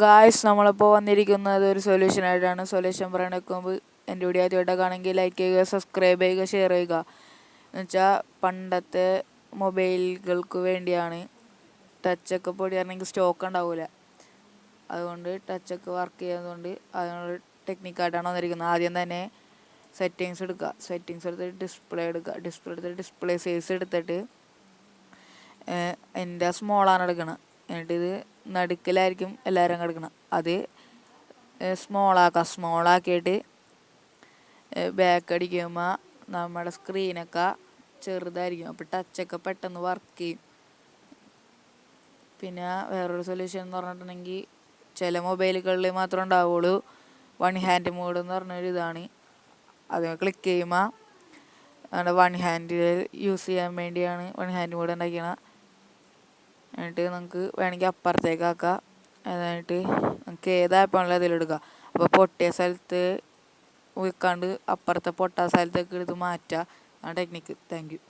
Guys, നമ്മളിപ്പോൾ വന്നിരിക്കുന്നത് ഒരു സൊല്യൂഷനായിട്ടാണ്. സൊല്യൂഷൻ പറയണക്ക് മുമ്പ് എൻ്റെ വീഡിയോ ആദ്യമായിട്ടൊക്കെ ആണെങ്കിൽ ലൈക്ക് ചെയ്യുക, സബ്സ്ക്രൈബ് ചെയ്യുക, ഷെയർ ചെയ്യുക. എന്നുവെച്ചാൽ പണ്ടത്തെ മൊബൈലുകൾക്ക് വേണ്ടിയാണ്. ടച്ചൊക്കെ പൊടിയാണെങ്കിൽ സ്റ്റോക്ക് ഉണ്ടാവില്ല, അതുകൊണ്ട് ടച്ചൊക്കെ വർക്ക് ചെയ്യുന്നതുകൊണ്ട് അതിനുള്ള ടെക്നിക്കായിട്ടാണ് വന്നിരിക്കുന്നത്. ആദ്യം തന്നെ സെറ്റിങ്സ് എടുക്കുക. സെറ്റിങ്സ് എടുത്തിട്ട് ഡിസ്പ്ലേ എടുക്കുക. ഡിസ്പ്ലേ എടുത്തിട്ട് ഡിസ്പ്ലേ സൈസ് എടുത്തിട്ട് എൻ്റെ സ്മോളാണ് എടുക്കണം. എന്നിട്ട് ഇത് നടുക്കിലായിരിക്കും എല്ലാവരും കിടക്കണം. അത് സ്മോളാക്കിയിട്ട് ബാക്ക് അടിക്കുമ്പോൾ നമ്മുടെ സ്ക്രീനൊക്കെ ചെറുതായിരിക്കും. അപ്പോൾ ടച്ചൊക്കെ പെട്ടെന്ന് വർക്ക് ചെയ്യും. പിന്നെ വേറൊരു സൊല്യൂഷൻ എന്ന് പറഞ്ഞിട്ടുണ്ടെങ്കിൽ ചില മൊബൈലുകളിൽ മാത്രമേ ഉണ്ടാവുള്ളൂ വൺ ഹാൻഡ് മോഡ് എന്ന് പറഞ്ഞൊരു ഇതാണ്. അത് ക്ലിക്ക് ചെയ്യുമ്പോൾ നമ്മുടെ വൺ ഹാൻഡിൽ യൂസ് ചെയ്യാൻ വേണ്ടിയാണ് വൺ ഹാൻഡ് മോഡ് ഉണ്ടാക്കിയത്. എന്നിട്ട് നമുക്ക് വേണമെങ്കിൽ അപ്പുറത്തേക്കാക്കാം. എന്നിട്ട് നമുക്ക് ഏത് ആപ്പാണല്ലോ അതിലെടുക്കുക. അപ്പോൾ പൊട്ടിയ സ്ഥലത്ത് വെക്കാണ്ട് അപ്പുറത്തെ പൊട്ടാ സ്ഥലത്തേക്ക് എടുത്ത് മാറ്റുക. ആ ടെക്നിക്ക്. Thank you.